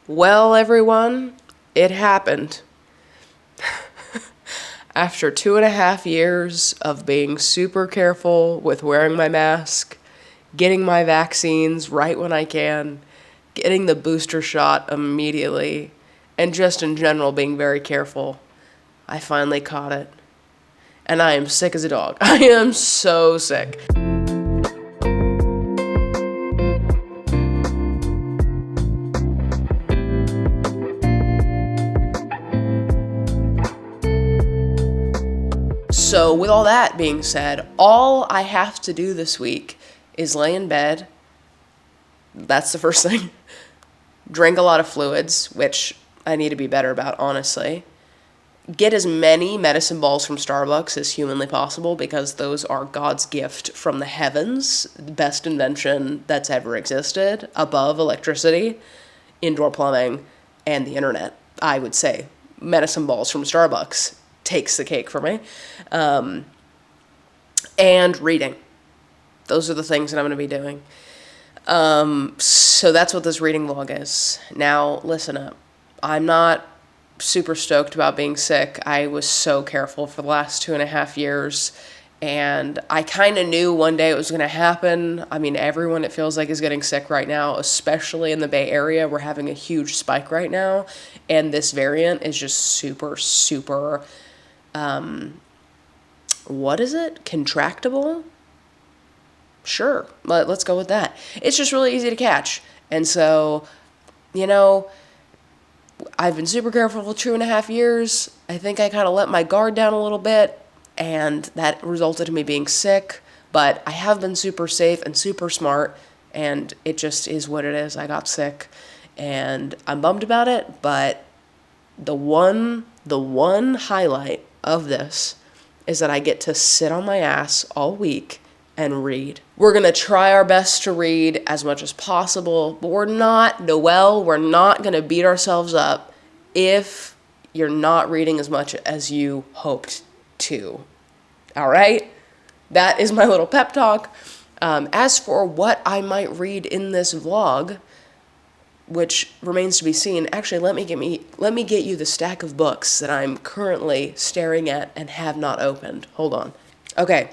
Well, everyone, it happened. After 2.5 years of being super careful with wearing my mask, getting my vaccines right when I can, getting the booster shot immediately, and just in general being very careful, I finally caught it. And I am sick as a dog. I am so sick. So, with all that being said, all I have to do this week is lay in bed. That's the first thing. Drink a lot of fluids, which I need to be better about, honestly. Get as many medicine balls from Starbucks as humanly possible because those are God's gift from the heavens, the best invention that's ever existed, above electricity, indoor plumbing, and the internet, I would say. Medicine balls from Starbucks takes the cake for me. And reading. Those are the things that I'm going to be doing. So that's what this reading vlog is. Now, listen up. I'm not super stoked about being sick. I was so careful for the last 2.5 years, and I kind of knew one day it was going to happen. I mean, everyone, it feels like, is getting sick right now, especially in the Bay Area. We're having a huge spike right now, and this variant is just super, super, what is it? Contractable? Sure, let's go with that. It's just really easy to catch. And so, I've been super careful for 2.5 years. I think I kind of let my guard down a little bit, and that resulted in me being sick. But I have been super safe and super smart, and it just is what it is. I got sick, and I'm bummed about it, but the one highlight of this is that I get to sit on my ass all week and read. We're gonna try our best to read as much as possible, but we're not gonna beat ourselves up if you're not reading as much as you hoped to. All right? That is my little pep talk. As for what I might read in this vlog, which remains to be seen, actually, let me get you the stack of books that I'm currently staring at and have not opened. Hold on. Okay.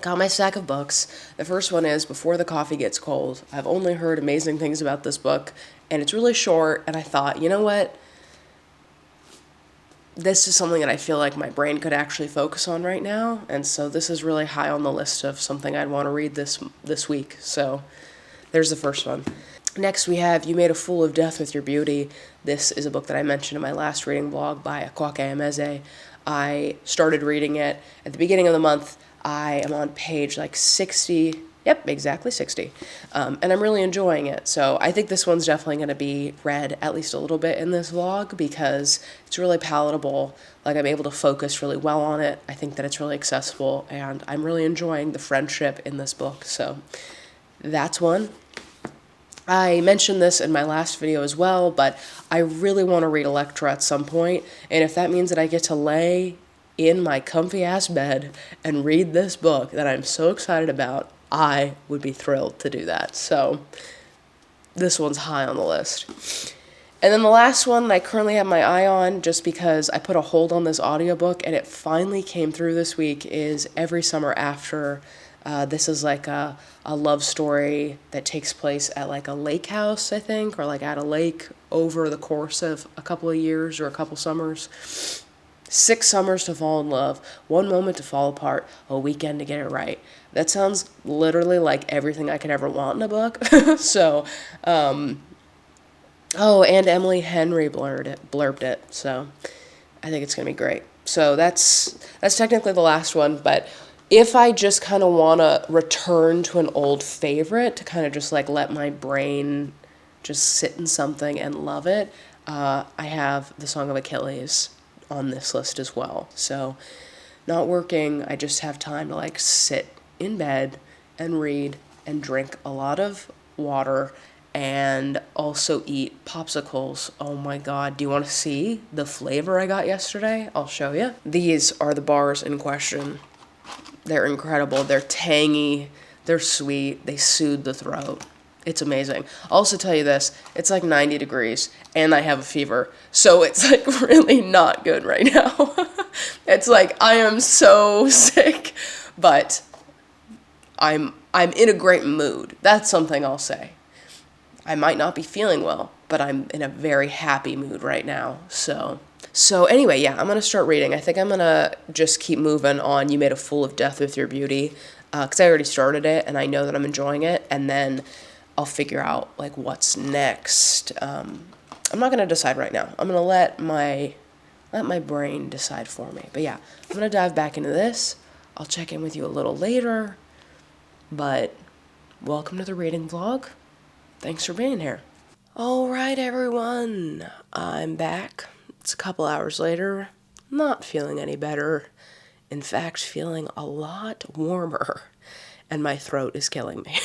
Got my stack of books. The first one is Before the Coffee Gets Cold. I've only heard amazing things about this book, and it's really short, and I thought, you know what? This is something that I feel like my brain could actually focus on right now, and so this is really high on the list of something I'd want to read this week. So there's the first one. Next, we have You Made a Fool of Death with Your Beauty. This is a book that I mentioned in my last reading vlog by Akwaeke Emeze. I started reading it at the beginning of the month. I am on page 60. Yep, exactly 60. And I'm really enjoying it. So I think this one's definitely going to be read at least a little bit in this vlog because it's really palatable. I'm able to focus really well on it. I think that it's really accessible, and I'm really enjoying the friendship in this book. So that's one. I mentioned this in my last video as well, but I really want to read Electra at some point, and if that means that I get to lay in my comfy ass bed and read this book that I'm so excited about, I would be thrilled to do that. So this one's high on the list. And then the last one that I currently have my eye on, just because I put a hold on this audiobook and it finally came through this week, is Every Summer After. This is a love story that takes place at a lake house, I think, or at a lake over the course of a couple of years or a couple summers. 6 summers to fall in love, 1 moment to fall apart, a weekend to get it right. That sounds literally like everything I could ever want in a book. So, and Emily Henry blurbed it. So I think it's going to be great. So that's technically the last one, but if I just kind of want to return to an old favorite to kind of just let my brain just sit in something and love it, I have The Song of Achilles on this list as well. So not working, I just have time to sit in bed and read and drink a lot of water and also eat popsicles. Oh my God, do you want to see the flavor I got yesterday? I'll show you. These are the bars in question. They're incredible. They're tangy, they're sweet, they soothe the throat. It's amazing. I'll also tell you this, it's like 90 degrees and I have a fever. So it's like really not good right now. It's like I am so sick, but I'm in a great mood. That's something I'll say. I might not be feeling well, but I'm in a very happy mood right now. So anyway, yeah, I'm gonna start reading. I think I'm gonna just keep moving on. You Made a Fool of Death with Your Beauty, because I already started it and I know that I'm enjoying it, and then I'll figure out like what's next. I'm not gonna decide right now. I'm gonna let my brain decide for me. But yeah, I'm gonna dive back into this. I'll check in with you a little later. But welcome to the reading vlog. Thanks for being here. All right, everyone. I'm back. It's a couple hours later. Not feeling any better. In fact, feeling a lot warmer. And my throat is killing me.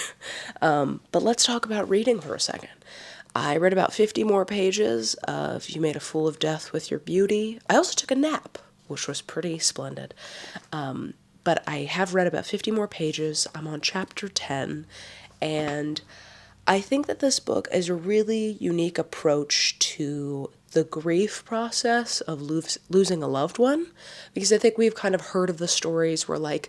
But let's talk about reading for a second. I read about 50 more pages of You Made a Fool of Death with Your Beauty. I also took a nap, which was pretty splendid. But I have read about 50 more pages. I'm on chapter 10, and I think that this book is a really unique approach to the grief process of losing a loved one, because I think we've kind of heard of the stories where like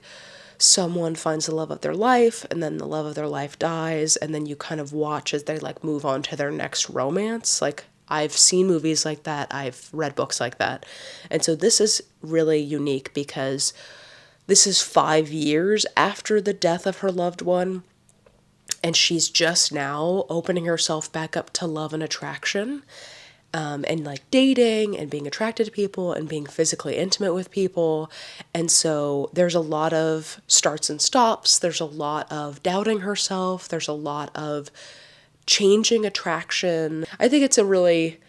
someone finds the love of their life and then the love of their life dies, and then you kind of watch as they like move on to their next romance. Like I've seen movies like that, I've read books like that. And so this is really unique because this is 5 years after the death of her loved one, and she's just now opening herself back up to love and attraction, and like dating and being attracted to people and being physically intimate with people. And so there's a lot of starts and stops. There's a lot of doubting herself. There's a lot of changing attraction. I think it's a really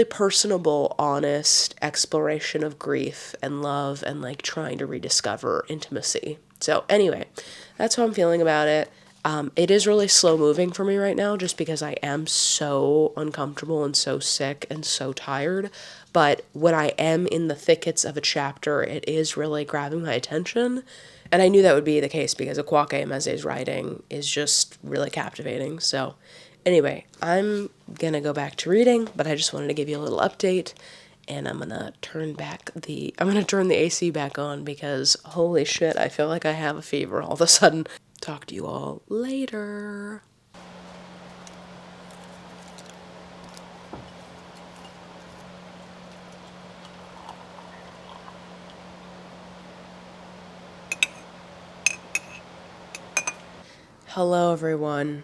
personable, honest exploration of grief and love and like trying to rediscover intimacy. So anyway, that's how I'm feeling about it. It is really slow moving for me right now just because I am so uncomfortable and so sick and so tired. But when I am in the thickets of a chapter, it is really grabbing my attention. And I knew that would be the case because Akwaeke Emeze's writing is just really captivating. So anyway, I'm gonna go back to reading, but I just wanted to give you a little update, and I'm gonna turn the AC back on because holy shit, I feel like I have a fever all of a sudden. Talk to you all later. Hello everyone.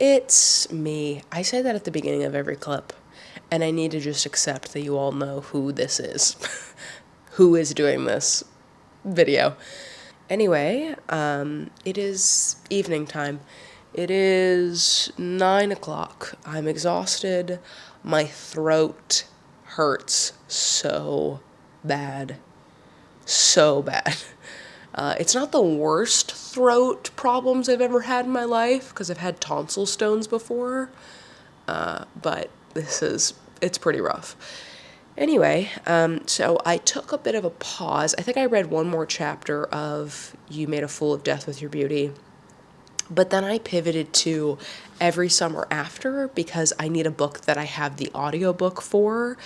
It's me. I say that at the beginning of every clip, and I need to just accept that you all know who this is. Who is doing this video. Anyway, it is evening time. It is 9 o'clock. I'm exhausted. My throat hurts so bad. So bad. It's not the worst throat problems I've ever had in my life, because I've had tonsil stones before, but it's pretty rough. Anyway, so I took a bit of a pause. I think I read one more chapter of You Made a Fool of Death with Your Beauty, but then I pivoted to Every Summer After because I need a book that I have the audiobook for,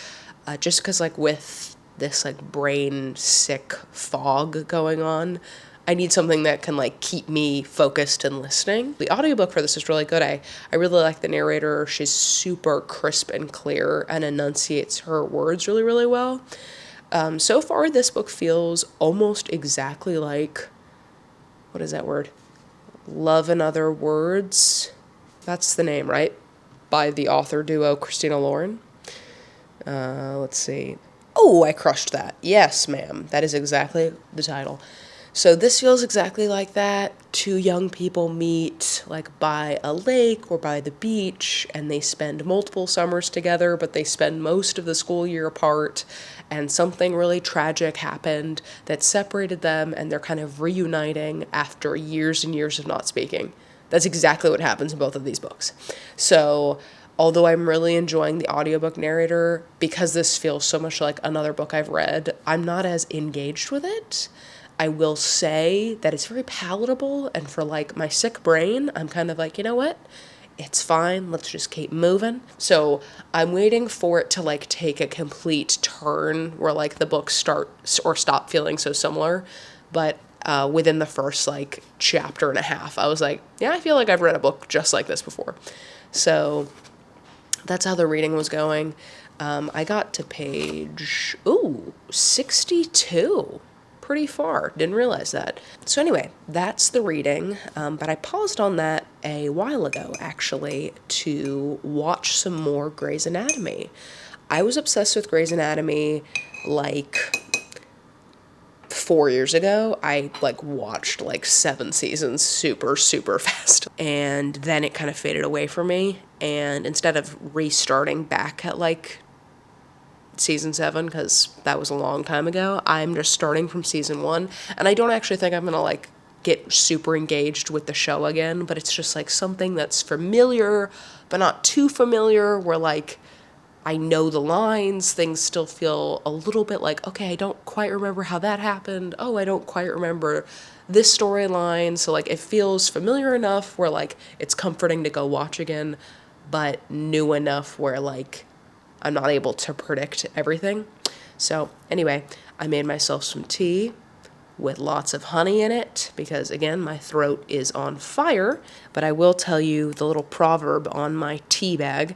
just because like with this like brain sick fog going on, I need something that can like keep me focused and listening. The audiobook for this is really good. I really like the narrator. She's super crisp and clear and enunciates her words really, really well. So far, this book feels almost exactly like, what is that word? Love and Other Words. That's the name, right? By the author duo Christina Lauren. Let's see. Oh, I crushed that. Yes, ma'am. That is exactly the title. So this feels exactly like that. Two young people meet like by a lake or by the beach, and they spend multiple summers together, but they spend most of the school year apart, and something really tragic happened that separated them, and they're kind of reuniting after years and years of not speaking. That's exactly what happens in both of these books. So although I'm really enjoying the audiobook narrator, because this feels so much like another book I've read, I'm not as engaged with it. I will say that it's very palatable, and for like my sick brain, I'm kind of like, you know what? It's fine. Let's just keep moving. So I'm waiting for it to like take a complete turn where like the books start or stop feeling so similar. But within the first like chapter and a half, I was like, yeah, I feel like I've read a book just like this before. So that's how the reading was going. I got to page 62. Pretty far. Didn't realize that. So anyway, that's the reading. But I paused on that a while ago, actually, to watch some more Grey's Anatomy. I was obsessed with Grey's Anatomy like 4 years ago. I like watched like 7 seasons super, super fast. And then it kind of faded away from me. And instead of restarting back at like season 7, because that was a long time ago, I'm just starting from season 1, and I don't actually think I'm gonna like get super engaged with the show again, but it's just like something that's familiar but not too familiar, where like I know the lines, things still feel a little bit like, okay, I don't quite remember how that happened, oh, I don't quite remember this storyline, so like it feels familiar enough where like it's comforting to go watch again, but new enough where like I'm not able to predict everything. So anyway, I made myself some tea with lots of honey in it because, again, my throat is on fire. But I will tell you the little proverb on my tea bag.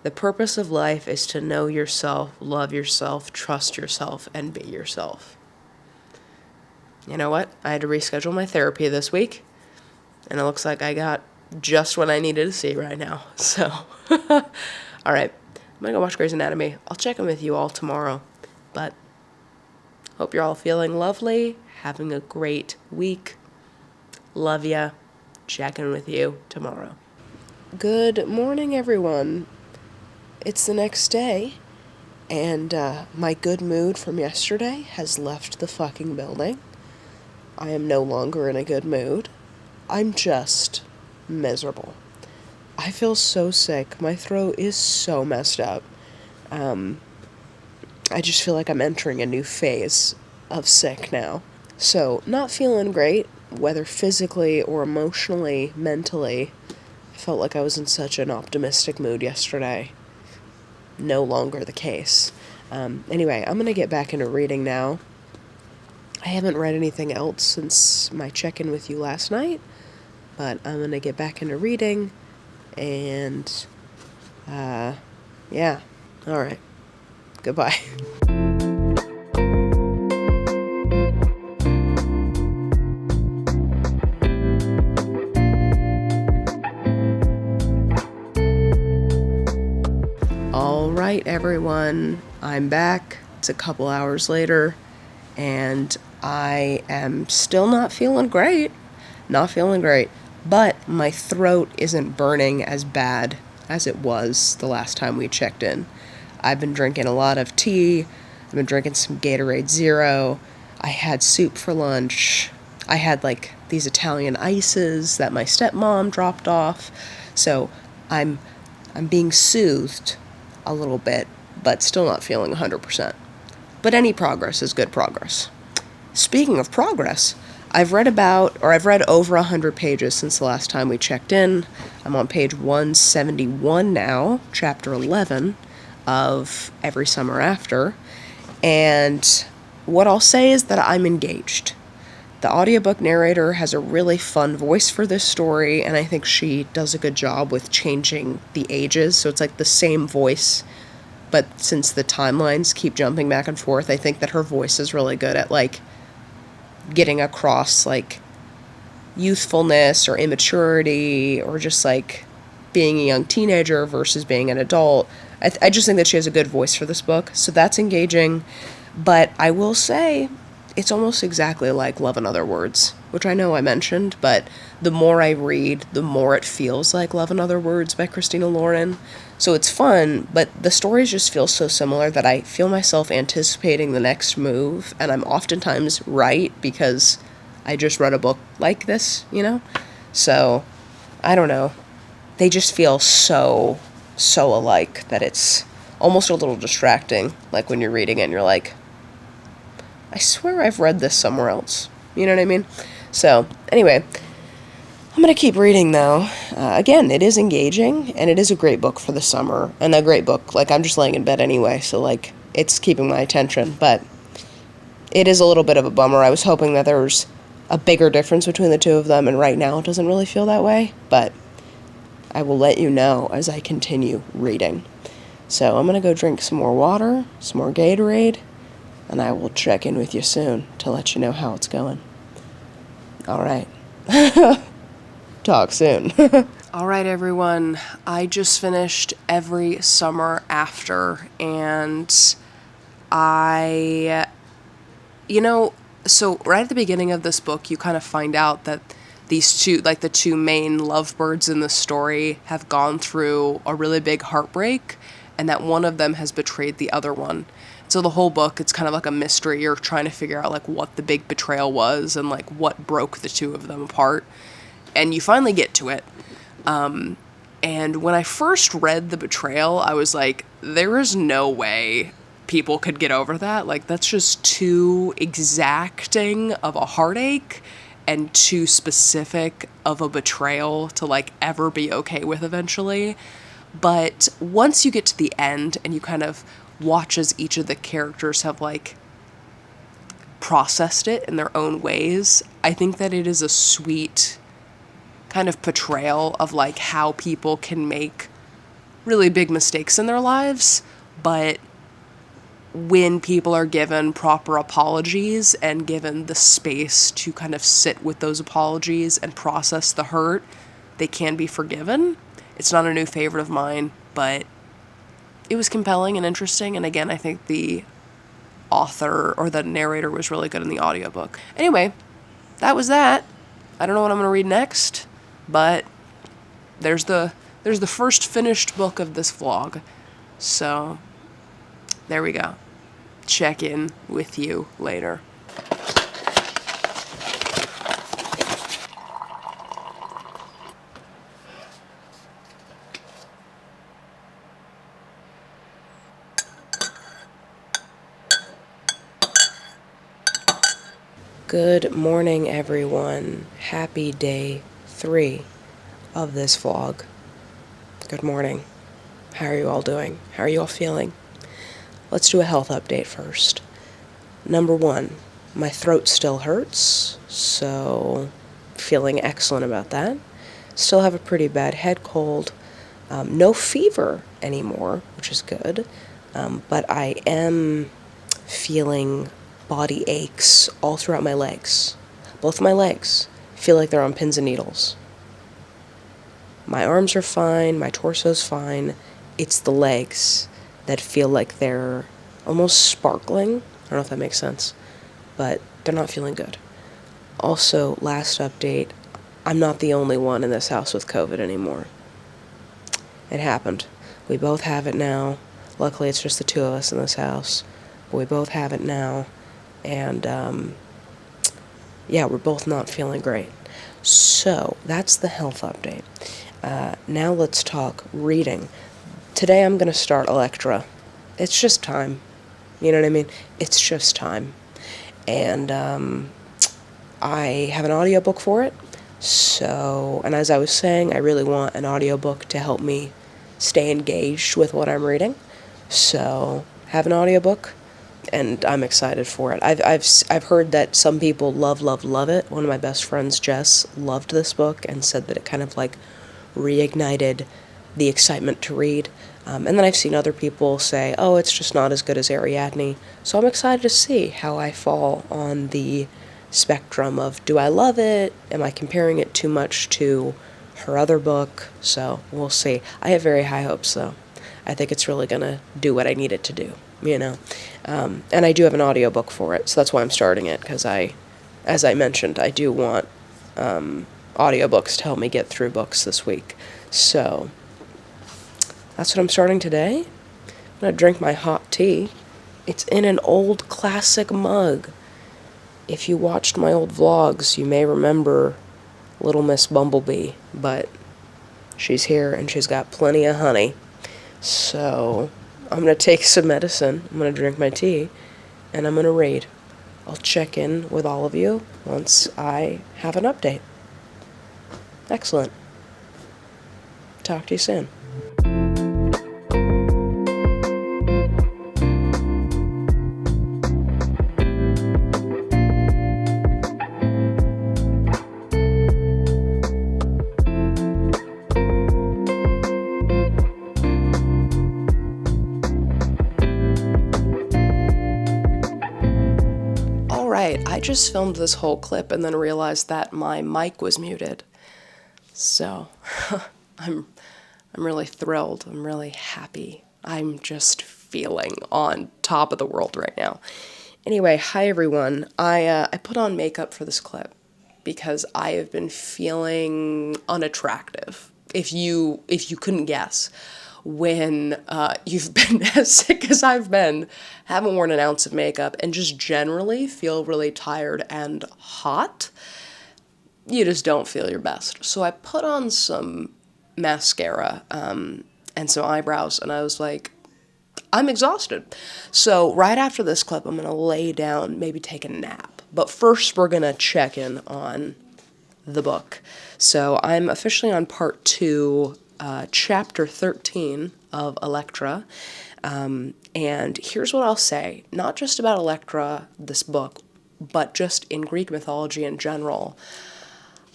The purpose of life is to know yourself, love yourself, trust yourself, and be yourself. You know what? I had to reschedule my therapy this week, and it looks like I got just what I needed to see right now. So, all right. I'm going to go watch Grey's Anatomy. I'll check in with you all tomorrow. But hope you're all feeling lovely, having a great week. Love ya. Check in with you tomorrow. Good morning, everyone. It's the next day, and my good mood from yesterday has left the fucking building. I am no longer in a good mood. I'm just miserable. I feel so sick. My throat is so messed up. I just feel like I'm entering a new phase of sick now. So, not feeling great, whether physically or emotionally, mentally. I felt like I was in such an optimistic mood yesterday. No longer the case. Anyway, I'm going to get back into reading now. I haven't read anything else since my check-in with you last night, but I'm going to get back into reading. And, yeah. All right. Goodbye. All right, everyone. I'm back. It's a couple hours later, and I am still not feeling great. Not feeling great. But my throat isn't burning as bad as it was the last time we checked in. I've been drinking a lot of tea. I've been drinking some Gatorade Zero. I had soup for lunch. I had like these Italian ices that my stepmom dropped off. So I'm being soothed a little bit, but still not feeling 100%. But any progress is good progress. Speaking of progress, I've read over 100 pages since the last time we checked in. I'm on page 171 now, chapter 11 of Every Summer After. And what I'll say is that I'm engaged. The audiobook narrator has a really fun voice for this story, and I think she does a good job with changing the ages. So it's like the same voice, but since the timelines keep jumping back and forth, I think that her voice is really good at like getting across like youthfulness or immaturity or just like being a young teenager versus being an adult. I just think that she has a good voice for this book, so that's engaging. But I will say it's almost exactly like Love in Other Words, which I know I mentioned, but the more I read, the more it feels like Love in Other Words by Christina Lauren. So it's fun, but the stories just feel so similar that I feel myself anticipating the next move, and I'm oftentimes right because I just read a book like this, you know? So, I don't know. They just feel so alike that it's almost a little distracting, like when you're reading it and you're like, I swear I've read this somewhere else. You know what I mean? So, anyway, I'm going to keep reading, though. Again, it is engaging, and it is a great book for the summer, and a great book. Like, I'm just laying in bed anyway, so, like, it's keeping my attention, but it is a little bit of a bummer. I was hoping that there was a bigger difference between the two of them, and right now it doesn't really feel that way, but I will let you know as I continue reading. So I'm going to go drink some more water, some more Gatorade, and I will check in with you soon to let you know how it's going. All right. Talk soon. All right, everyone. I just finished Every Summer After, and so right at the beginning of this book, you kind of find out that these two, like the two main lovebirds in the story, have gone through a really big heartbreak, and that one of them has betrayed the other one. So the whole book, it's kind of like a mystery. You're trying to figure out like what the big betrayal was and like what broke the two of them apart. And you finally get to it. And when I first read the betrayal, I was like, there is no way people could get over that. Like, that's just too exacting of a heartache and too specific of a betrayal to like ever be okay with eventually. But once you get to the end and you kind of watch as each of the characters have like processed it in their own ways, I think that it is a sweet kind of portrayal of like how people can make really big mistakes in their lives, but when people are given proper apologies and given the space to kind of sit with those apologies and process the hurt, they can be forgiven. It's not a new favorite of mine, but it was compelling and interesting, and again, I think the author or the narrator was really good in the audiobook. Anyway, that was that. I don't know what I'm going to read next, but there's the first finished book of this vlog. So, there we go. Check in with you later. Good morning, everyone. Happy day 3 of this vlog. Good morning. How are you all doing? How are you all feeling? Let's do a health update first. Number 1, my throat still hurts, so feeling excellent about that. Still have a pretty bad head cold. No fever anymore, which is good, but I am feeling body aches all throughout my legs. Both of my legs feel like they're on pins and needles. My arms are fine, my torso's fine. It's the legs that feel like they're almost sparkling. I don't know if that makes sense, but they're not feeling good. Also, last update, I'm not the only one in this house with COVID anymore. It happened. We both have it now. Luckily, it's just the two of us in this house, but we both have it now. And, yeah, we're both not feeling great. So, that's the health update. Now let's talk reading. Today I'm going to start Electra. It's just time. You know what I mean? It's just time. And, I have an audiobook for it. So, and as I was saying, I really want an audiobook to help me stay engaged with what I'm reading. So, have an audiobook. And I'm excited for it. I've heard that some people love it. One of my best friends, Jess, loved this book and said that it kind of like reignited the excitement to read. And then I've seen other people say, oh, it's just not as good as Ariadne. So I'm excited to see how I fall on the spectrum of, do I love it? Am I comparing it too much to her other book? So we'll see. I have very high hopes, though. I think it's really going to do what I need it to do, you know. And I do have an audiobook for it, so that's why I'm starting it, because as I mentioned, I do want audiobooks to help me get through books this week. So that's what I'm starting today. I'm going to drink my hot tea. It's in an old classic mug. If you watched my old vlogs, you may remember Little Miss Bumblebee, but she's here and she's got plenty of honey. So I'm going to take some medicine, I'm going to drink my tea, and I'm going to read. I'll check in with all of you once I have an update. Excellent. Talk to you soon. I just filmed this whole clip and then realized that my mic was muted. So, I'm really thrilled. I'm really happy. I'm just feeling on top of the world right now. Anyway, hi everyone. I put on makeup for this clip because I have been feeling unattractive. If you couldn't guess, when you've been as sick as I've been, haven't worn an ounce of makeup, and just generally feel really tired and hot, you just don't feel your best. So I put on some mascara and some eyebrows, and I was like, I'm exhausted. So right after this clip, I'm going to lay down, maybe take a nap. But first, we're going to check in on the book. So I'm officially on part 2, chapter 13 of Electra. And here's what I'll say, not just about Electra, this book, but just in Greek mythology in general.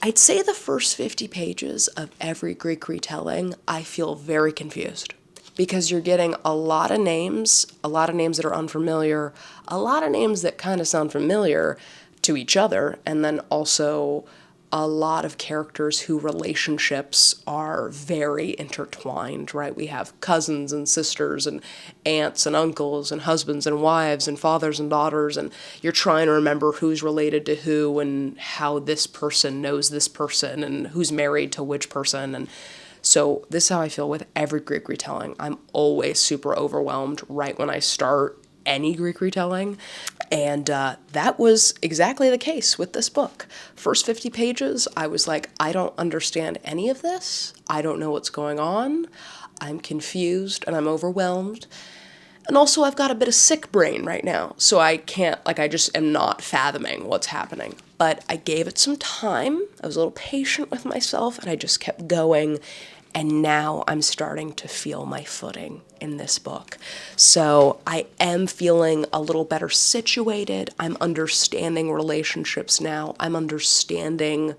I'd say the first 50 pages of every Greek retelling, I feel very confused. Because you're getting a lot of names that are unfamiliar, a lot of names that kind of sound familiar to each other, and then also a lot of characters whose relationships are very intertwined, right? We have cousins and sisters and aunts and uncles and husbands and wives and fathers and daughters, and you're trying to remember who's related to who and how this person knows this person and who's married to which person. And so this is how I feel with every Greek retelling. I'm always super overwhelmed right when I start any Greek retelling. And that was exactly the case with this book. First 50 pages, I was like, I don't understand any of this. I don't know what's going on. I'm confused and I'm overwhelmed. And also, I've got a bit of sick brain right now, so I can't, I just am not fathoming what's happening. But I gave it some time. I was a little patient with myself, and I just kept going. And now I'm starting to feel my footing in this book. So I am feeling a little better situated. I'm understanding relationships now. I'm understanding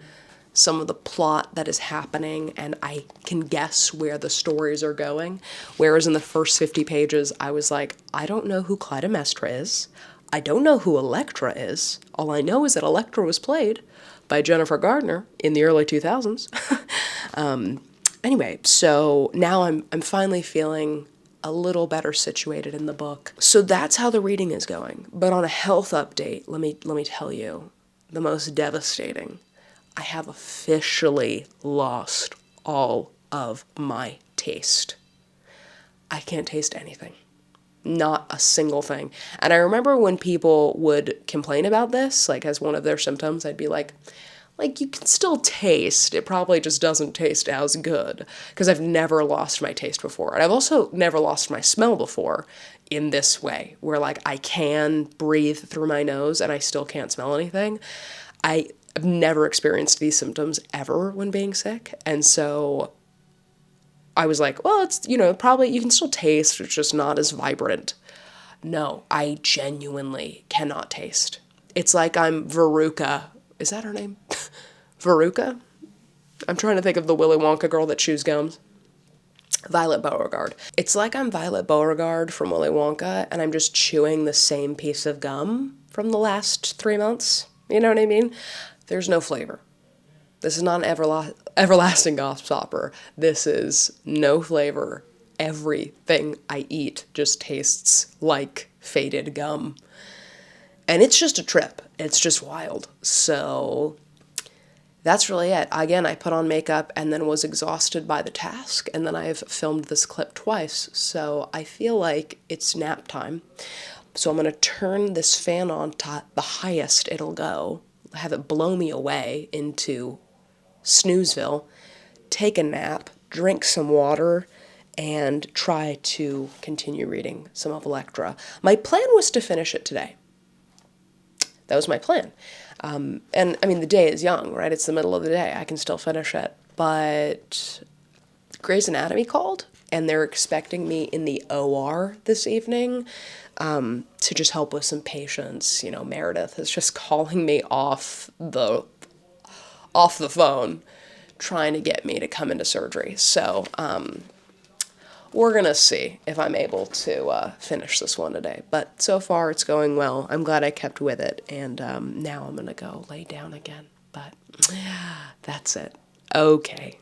some of the plot that is happening, and I can guess where the stories are going. Whereas in the first 50 pages, I was like, I don't know who Clytemnestra is. I don't know who Electra is. All I know is that Electra was played by Jennifer Gardner in the early 2000s. Anyway, so now I'm finally feeling a little better situated in the book. So that's how the reading is going. But on a health update, let me tell you, the most devastating. I have officially lost all of my taste. I can't taste anything. Not a single thing. And I remember when people would complain about this, as one of their symptoms, I'd be like, you can still taste. It probably just doesn't taste as good. Because I've never lost my taste before. And I've also never lost my smell before in this way, where I can breathe through my nose and I still can't smell anything. I've never experienced these symptoms ever when being sick. And so I was like, well, it's, probably you can still taste. It's just not as vibrant. No, I genuinely cannot taste. It's like I'm Veruca. Is that her name? Veruca? I'm trying to think of the Willy Wonka girl that chews gums. Violet Beauregarde. It's like I'm Violet Beauregarde from Willy Wonka, and I'm just chewing the same piece of gum from the last 3 months. You know what I mean? There's no flavor. This is not an everlasting gobstopper. This is no flavor. Everything I eat just tastes like faded gum. And it's just a trip. It's just wild. So that's really it. Again, I put on makeup and then was exhausted by the task, and then I've filmed this clip twice, so I feel like it's nap time. So I'm going to turn this fan on to the highest it'll go, have it blow me away into Snoozeville, take a nap, drink some water, and try to continue reading some of Electra. My plan was to finish it today. that was my plan. And I mean, the day is young, right? It's the middle of the day. I can still finish it. But Grey's Anatomy called, and they're expecting me in the OR this evening to just help with some patients. You know, Meredith is just calling me off the phone, trying to get me to come into surgery. So we're going to see if I'm able to finish this one today. But so far, it's going well. I'm glad I kept with it. And now I'm going to go lay down again. But that's it. Okay.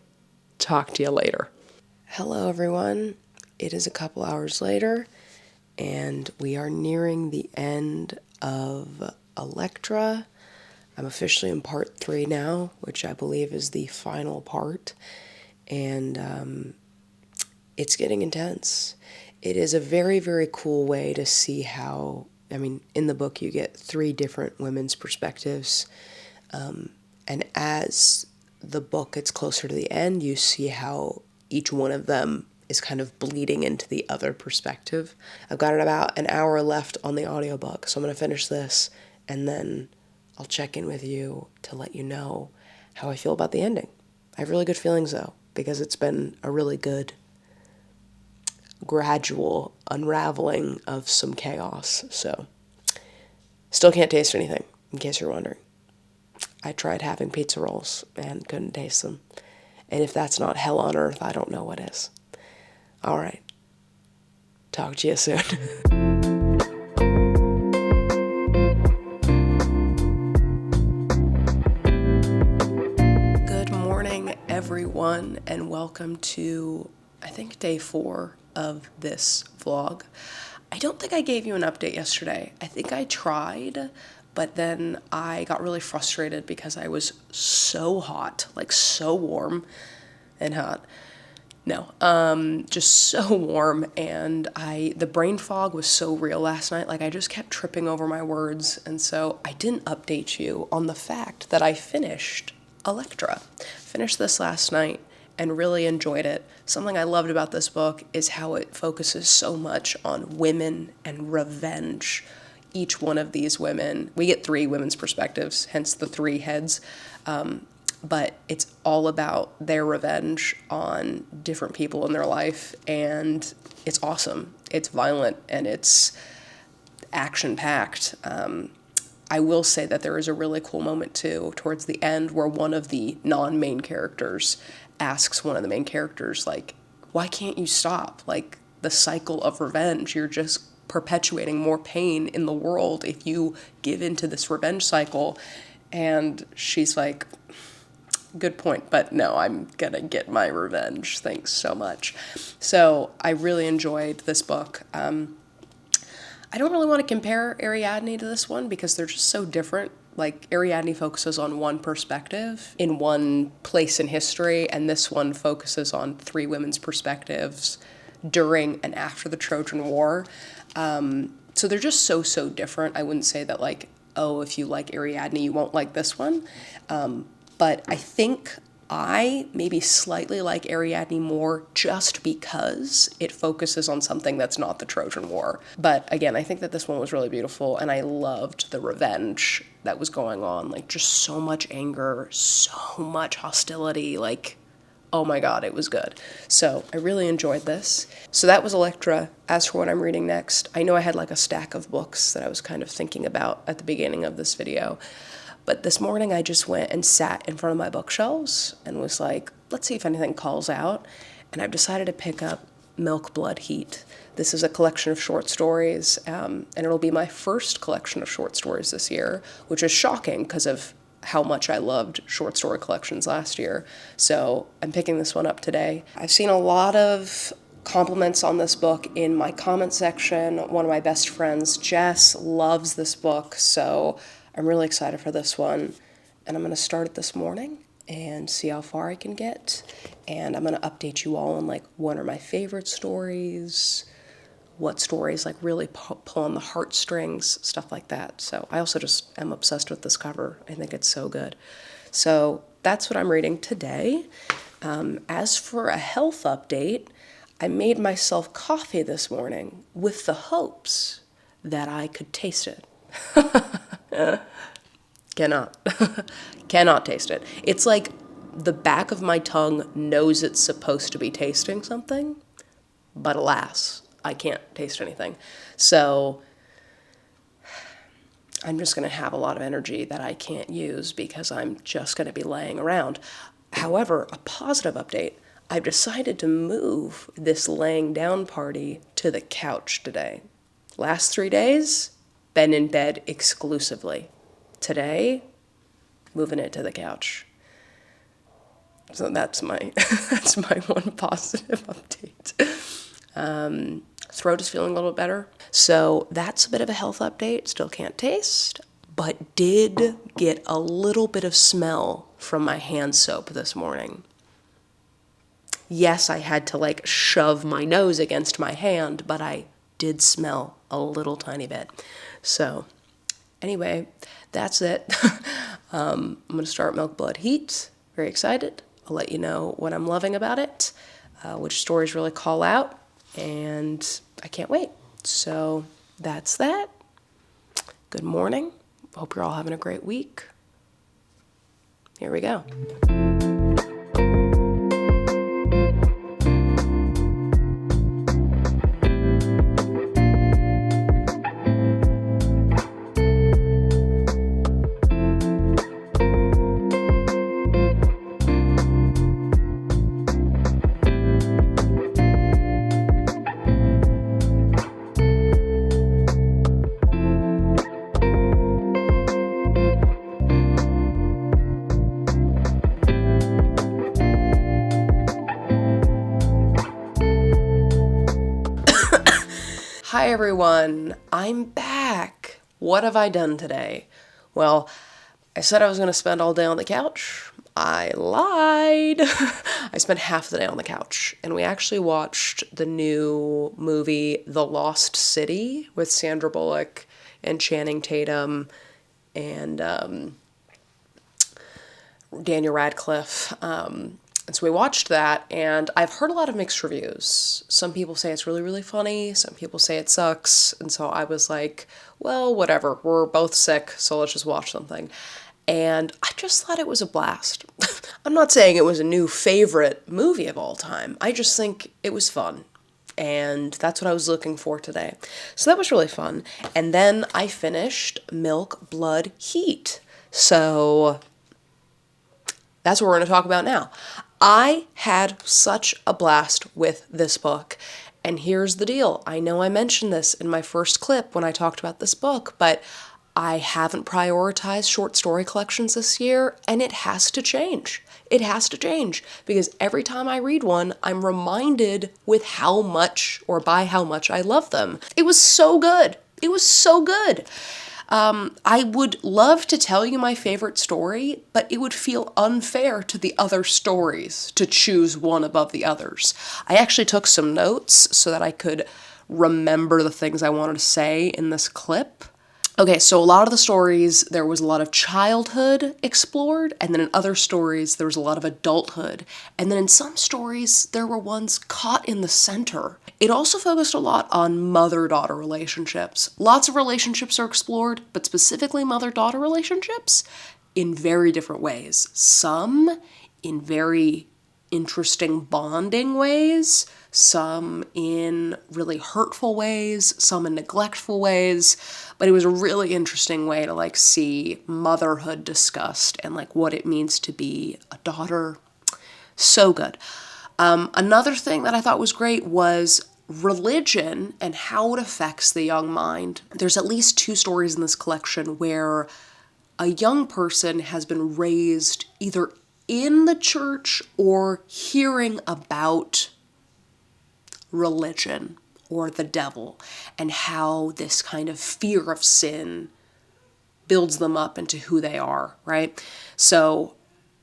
Talk to you later. Hello, everyone. It is a couple hours later, and we are nearing the end of Elektra. I'm officially in part 3 now, which I believe is the final part. And it's getting intense. It is a very, very cool way to see how, I mean, in the book you get 3 different women's perspectives. And as the book gets closer to the end, you see how each one of them is kind of bleeding into the other perspective. I've got about an hour left on the audiobook, so I'm going to finish this, and then I'll check in with you to let you know how I feel about the ending. I have really good feelings, though, because it's been a really good gradual unraveling of some chaos. So, still can't taste anything, in case you're wondering. I tried having pizza rolls and couldn't taste them. And if that's not hell on earth, I don't know what is. All right. Talk to you soon. Good morning, everyone, and welcome to, I think, day 4 of this vlog. I don't think I gave you an update yesterday. I think I tried, but then I got really frustrated because I was so hot, like so warm and hot. No, just so warm, and the brain fog was so real last night. Like, I just kept tripping over my words, and so I didn't update you on the fact that I finished Elektra. Finished this last night and really enjoyed it. Something I loved about this book is how it focuses so much on women and revenge. Each one of these women, we get 3 women's perspectives, hence the 3 heads, but it's all about their revenge on different people in their life, and it's awesome. It's violent, and it's action-packed. I will say that there is a really cool moment, too, towards the end where one of the non-main characters asks one of the main characters, like, why can't you stop? Like, the cycle of revenge, you're just perpetuating more pain in the world if you give into this revenge cycle. And she's like, good point, but no, I'm gonna get my revenge. Thanks so much. So I really enjoyed this book. I don't really want to compare Ariadne to this one because they're just so different. Like, Ariadne focuses on one perspective in one place in history, and this one focuses on 3 women's perspectives during and after the Trojan War. So they're just so different. I wouldn't say that, like, oh, if you like Ariadne, you won't like this one. But I think I maybe slightly like Ariadne more just because it focuses on something that's not the Trojan War. But again, I think that this one was really beautiful, and I loved the revenge that was going on. Like, just so much anger, so much hostility, like, oh my God, it was good. So I really enjoyed this. So that was Elektra. As for what I'm reading next, I know I had like a stack of books that I was kind of thinking about at the beginning of this video. But this morning I just went and sat in front of my bookshelves and was like, let's see if anything calls out. And I've decided to pick up Milk, Blood, Heat. This is a collection of short stories, and it'll be my first collection of short stories this year, which is shocking because of how much I loved short story collections last year. So I'm picking this one up today. I've seen a lot of compliments on this book in my comment section. One of my best friends, Jess, loves this book, so I'm really excited for this one. And I'm going to start it this morning and see how far I can get. And I'm going to update you all on, like, what are my favorite stories, what stories like really pull on the heartstrings, stuff like that. So I also just am obsessed with this cover. I think it's so good. So that's what I'm reading today. As for a health update, I made myself coffee this morning with the hopes that I could taste it. Cannot. Cannot taste it. It's like the back of my tongue knows it's supposed to be tasting something, but alas, I can't taste anything. So I'm just going to have a lot of energy that I can't use because I'm just going to be laying around. However, a positive update, I've decided to move this laying down party to the couch today. Last 3 days, been in bed exclusively. Today, moving it to the couch. So that's my that's my one positive update. Throat is feeling a little bit better. So that's a bit of a health update. Still can't taste, but did get a little bit of smell from my hand soap this morning. Yes, I had to like shove my nose against my hand, but I did smell a little tiny bit. So anyway, that's it. I'm going to start Milk Blood Heat. Very excited. I'll let you know what I'm loving about it, which stories really call out, and I can't wait. So that's that. Good morning. Hope you're all having a great week. Here we go. Hi everyone, I'm back. What have I done today? Well, I said I was going to spend all day on the couch. I lied. I spent half the day on the couch, and we actually watched the new movie The Lost City with Sandra Bullock and Channing Tatum and Daniel Radcliffe. And so we watched that, and I've heard a lot of mixed reviews. Some people say it's really, really funny. Some people say it sucks. And so I was like, well, whatever. We're both sick, so let's just watch something. And I just thought it was a blast. I'm not saying it was a new favorite movie of all time. I just think it was fun. And that's what I was looking for today. So that was really fun. And then I finished Milk Blood Heat. So that's what we're going to talk about now. I had such a blast with this book, and here's the deal. I know I mentioned this in my first clip when I talked about this book, but I haven't prioritized short story collections this year, and it has to change. It has to change, because every time I read one, I'm reminded with how much or by how much I love them. It was so good. It was so good. I would love to tell you my favorite story, but it would feel unfair to the other stories to choose one above the others. I actually took some notes so that I could remember the things I wanted to say in this clip. Okay, so a lot of the stories, there was a lot of childhood explored, and then in other stories, there was a lot of adulthood. And then in some stories, there were ones caught in the center. It also focused a lot on mother-daughter relationships. Lots of relationships are explored, but specifically mother-daughter relationships in very different ways. Some in very interesting bonding ways, some in really hurtful ways, some in neglectful ways, but it was a really interesting way to like see motherhood discussed and like what it means to be a daughter. So good. Another thing that I thought was great was religion and how it affects the young mind. There's at least 2 stories in this collection where a young person has been raised either in the church or hearing about religion or the devil and how this kind of fear of sin builds them up into who they are, right? So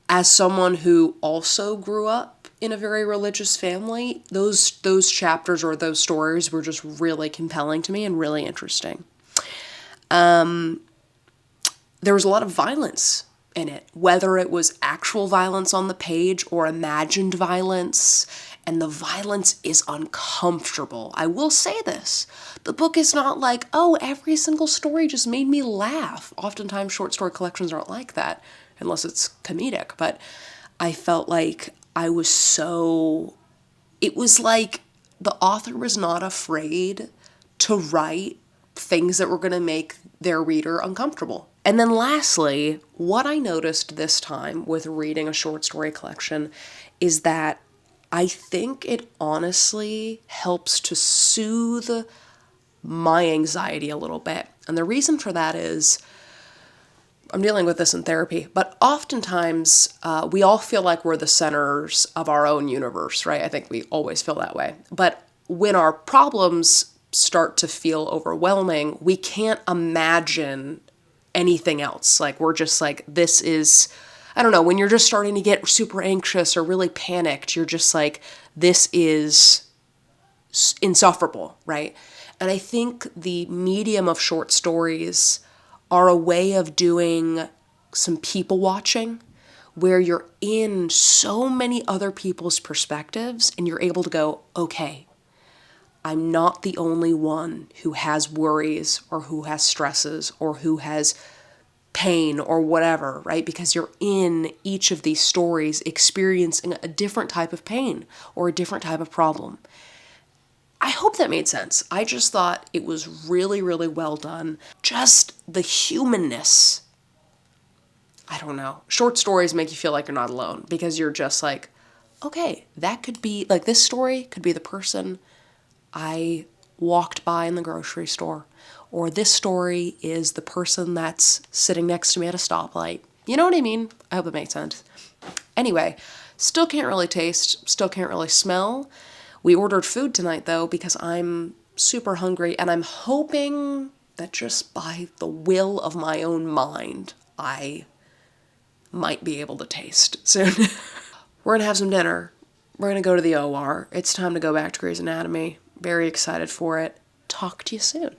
as someone who also grew up in a very religious family, those chapters or those stories were just really compelling to me and really interesting. There was a lot of violence in it, whether it was actual violence on the page or imagined violence, and the violence is uncomfortable. I will say this, the book is not like, oh, every single story just made me laugh. Oftentimes short story collections aren't like that, unless it's comedic, but I felt like it was like the author was not afraid to write things that were going to make their reader uncomfortable. And then lastly, what I noticed this time with reading a short story collection is that I think it honestly helps to soothe my anxiety a little bit. And the reason for that is, I'm dealing with this in therapy, but oftentimes we all feel like we're the centers of our own universe, right? I think we always feel that way. But when our problems start to feel overwhelming, we can't imagine anything else. Like, we're just like, this is, I don't know, when you're just starting to get super anxious or really panicked, you're just like, this is insufferable, right? And I think the medium of short stories are a way of doing some people watching, where you're in so many other people's perspectives and you're able to go, okay, I'm not the only one who has worries or who has stresses or who has pain or whatever, right? Because you're in each of these stories experiencing a different type of pain or a different type of problem. I hope that made sense. I just thought it was really, really well done. Just the humanness. I don't know. Short stories make you feel like you're not alone, because you're just like, okay, that could be, like, this story could be the person I walked by in the grocery store. Or this story is the person that's sitting next to me at a stoplight. You know what I mean? I hope it makes sense. Anyway, still can't really taste, still can't really smell. We ordered food tonight, though, because I'm super hungry, and I'm hoping that just by the will of my own mind, I might be able to taste soon. We're going to have some dinner. We're going to go to the OR. It's time to go back to Grey's Anatomy. Very excited for it. Talk to you soon.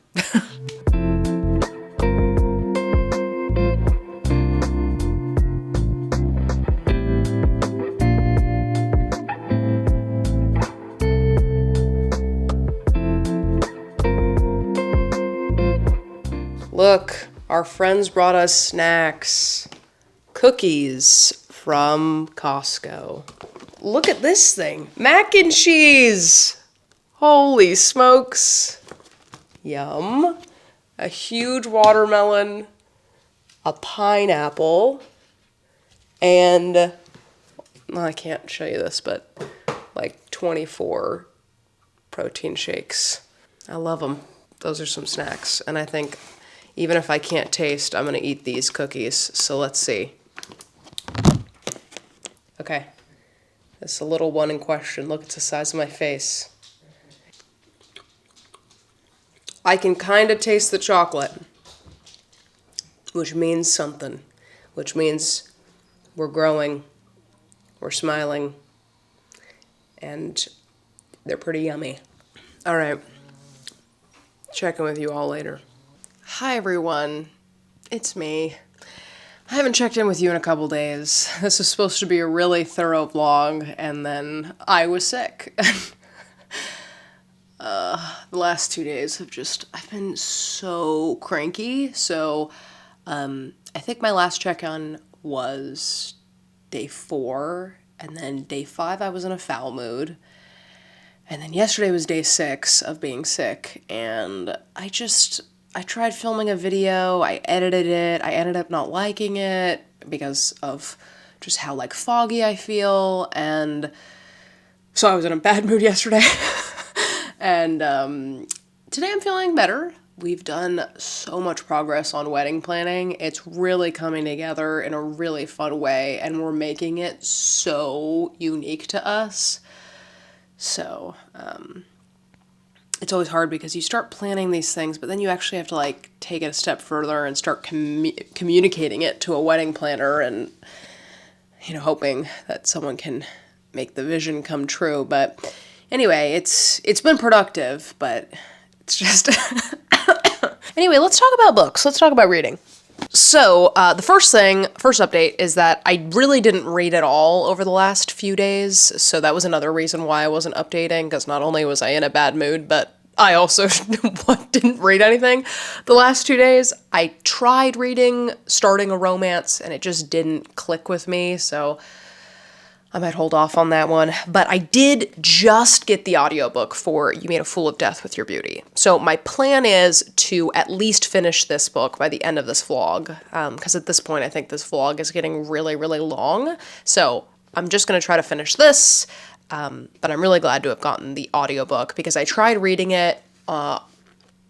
Look, our friends brought us snacks. Cookies from Costco. Look at this thing. Mac and cheese. Holy smokes. Yum. A huge watermelon. A pineapple. And, well, I can't show you this, but like 24 protein shakes. I love them. Those are some snacks. And I think even if I can't taste, I'm going to eat these cookies. So let's see. Okay. This is a little one in question. Look, it's the size of my face. I can kind of taste the chocolate, which means something. Which means we're growing, we're smiling, and they're pretty yummy. All right. Checking with you all later. Hi, everyone. It's me. I haven't checked in with you in a couple days. This was supposed to be a really thorough vlog, and then I was sick. The last 2 days I've been so cranky. So, I think my last check-on was day 4, and then day 5 I was in a foul mood. And then yesterday was day 6 of being sick, and I tried filming a video, I edited it, I ended up not liking it because of just how, like, foggy I feel, and so I was in a bad mood yesterday. And today I'm feeling better. We've done so much progress on wedding planning. It's really coming together in a really fun way, and we're making it so unique to us. So, it's always hard because you start planning these things, but then you actually have to, like, take it a step further and start communicating it to a wedding planner and, you know, hoping that someone can make the vision come true. But anyway, it's been productive, but it's just... Anyway, let's talk about books. Let's talk about reading. So, the first update is that I really didn't read at all over the last few days, so that was another reason why I wasn't updating, because not only was I in a bad mood, but I also didn't read anything the last 2 days. I tried starting a romance, and it just didn't click with me, so I might hold off on that one. But I did just get the audiobook for You Made a Fool of Death with Your Beauty. So my plan is to at least finish this book by the end of this vlog, because at this point I think this vlog is getting really, really long. So I'm just going to try to finish this, but I'm really glad to have gotten the audiobook because I tried reading it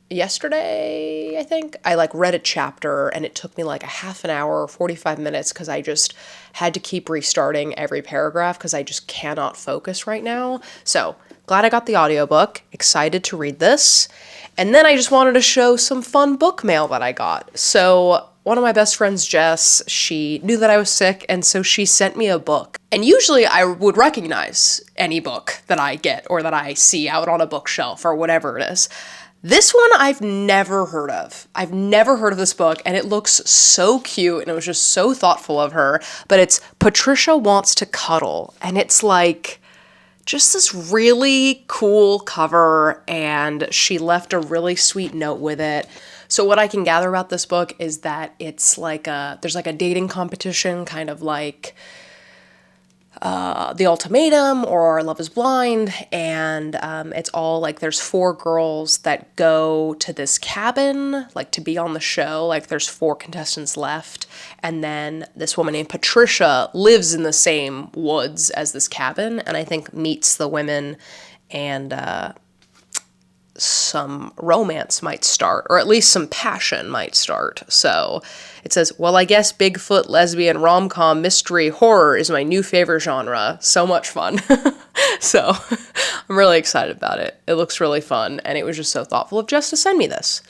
yesterday, I think. I read a chapter and it took me like a half an hour, 45 minutes, because I just had to keep restarting every paragraph because I just cannot focus right now. So glad I got the audiobook, excited to read this. And then I just wanted to show some fun book mail that I got. So one of my best friends, Jess, she knew that I was sick, and so she sent me a book. And usually I would recognize any book that I get or that I see out on a bookshelf or whatever it is. This one I've never heard of. I've never heard of this book, and it looks so cute, and it was just so thoughtful of her. But it's Patricia Wants to Cuddle, and it's like just this really cool cover, and she left a really sweet note with it. So what I can gather about this book is that it's there's like a dating competition, kind of like The Ultimatum or Love is Blind, and it's all there's 4 girls that go to this cabin to be on the show. There's 4 contestants left, and then this woman named Patricia lives in the same woods as this cabin, and I think meets the women, and some romance might start, or at least some passion might start. So it says, well, I guess Bigfoot, lesbian, rom-com, mystery, horror is my new favorite genre. So much fun. So I'm really excited about it. It looks really fun, and it was just so thoughtful of Jess to send me this.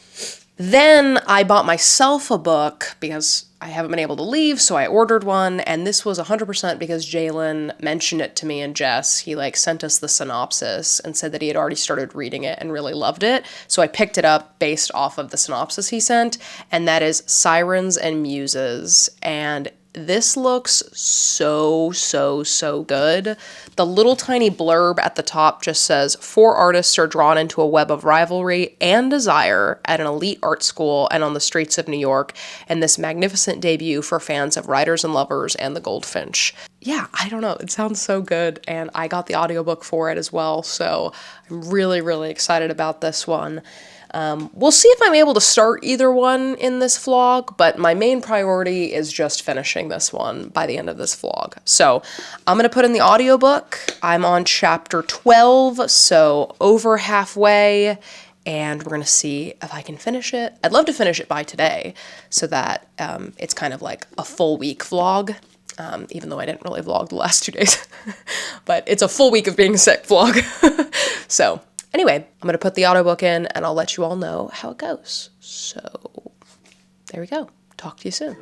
Then I bought myself a book because I haven't been able to leave, so I ordered one, and this was 100% because Jalen mentioned it to me and Jess. He sent us the synopsis and said that he had already started reading it and really loved it, so I picked it up based off of the synopsis he sent, and that is Sirens and Muses, and this looks so, so, so good. The little tiny blurb at the top just says, 4 artists are drawn into a web of rivalry and desire at an elite art school and on the streets of New York, and this magnificent debut for fans of Writers and Lovers and The Goldfinch. Yeah, I don't know. It sounds so good, and I got the audiobook for it as well, so I'm really, really excited about this one. We'll see if I'm able to start either one in this vlog, but my main priority is just finishing this one by the end of this vlog. So I'm going to put in the audiobook. I'm on chapter 12, so over halfway, and we're going to see if I can finish it. I'd love to finish it by today so that it's kind of like a full week vlog. Even though I didn't really vlog the last 2 days, but it's a full week of being sick vlog. So anyway, I'm going to put the audiobook in and I'll let you all know how it goes. So there we go. Talk to you soon.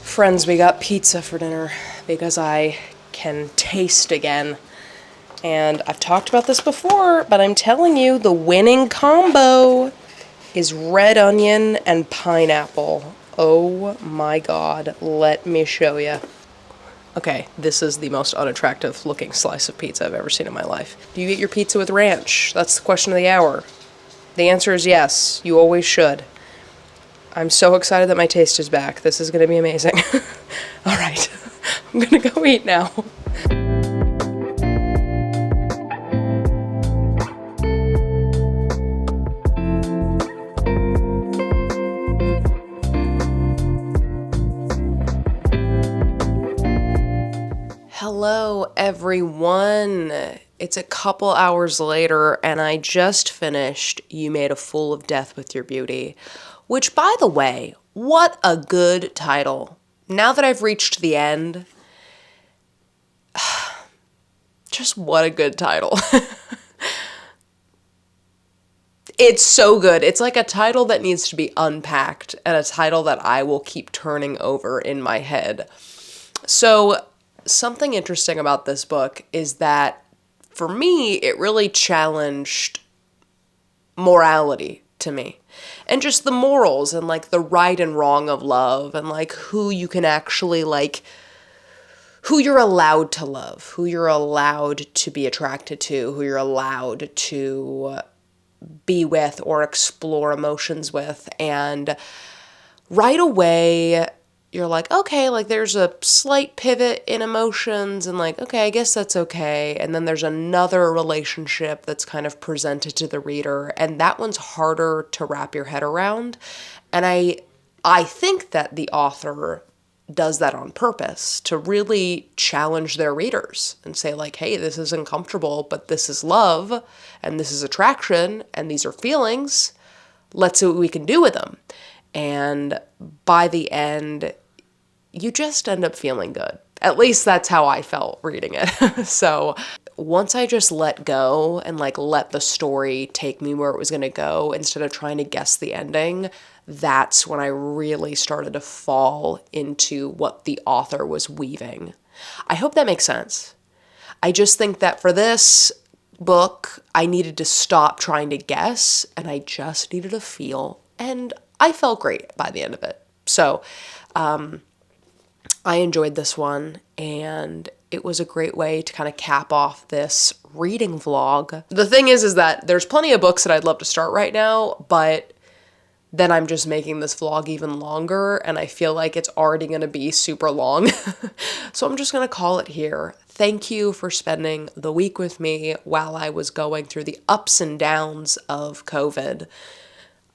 Friends, we got pizza for dinner because I can taste again. And I've talked about this before, but I'm telling you, the winning combo is red onion and pineapple. Oh my god, let me show you. Okay, this is the most unattractive looking slice of pizza I've ever seen in my life. Do you eat your pizza with ranch? That's the question of the hour. The answer is yes, you always should. I'm so excited that my taste is back. This is going to be amazing. All right, I'm going to go eat now. Hello, everyone. It's a couple hours later, and I just finished You Made a Fool of Death with Your Beauty. Which, by the way, what a good title. now that I've reached the end, just what a good title. It's so good. It's like a title that needs to be unpacked and a title that I will keep turning over in my head. So something interesting about this book is that for me, it really challenged morality to me and just the morals and like the right and wrong of love and like who you can actually like, who you're allowed to love, who you're allowed to be attracted to, who you're allowed to be with or explore emotions with. And right away, you're like, okay, like there's a slight pivot in emotions and like, okay, I guess that's okay. And then there's another relationship that's kind of presented to the reader, and that one's harder to wrap your head around. And I think that the author does that on purpose to really challenge their readers and say like, hey, this is uncomfortable, but this is love and this is attraction and these are feelings. Let's see what we can do with them. And by the end, you just end up feeling good. At least that's how I felt reading it. So once I just let go and like let the story take me where it was going to go instead of trying to guess the ending, that's when I really started to fall into what the author was weaving. I hope that makes sense. I just think that for this book, I needed to stop trying to guess and I just needed to feel. And I felt great by the end of it. So I enjoyed this one, and it was a great way to kind of cap off this reading vlog. The thing is that there's plenty of books that I'd love to start right now, but then I'm just making this vlog even longer, and I feel like it's already going to be super long. So I'm just going to call it here. Thank you for spending the week with me while I was going through the ups and downs of COVID.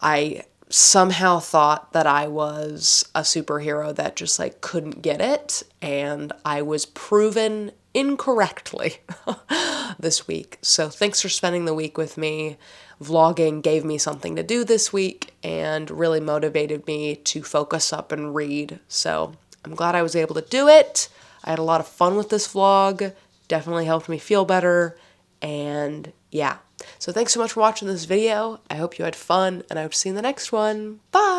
I somehow thought that I was a superhero that just like couldn't get it, and I was proven incorrectly this week. So thanks for spending the week with me. Vlogging gave me something to do this week and really motivated me to focus up and read. So I'm glad I was able to do it. I had a lot of fun with this vlog. Definitely helped me feel better. And yeah. So thanks so much for watching this video. I hope you had fun, and I hope to see you in the next one. Bye!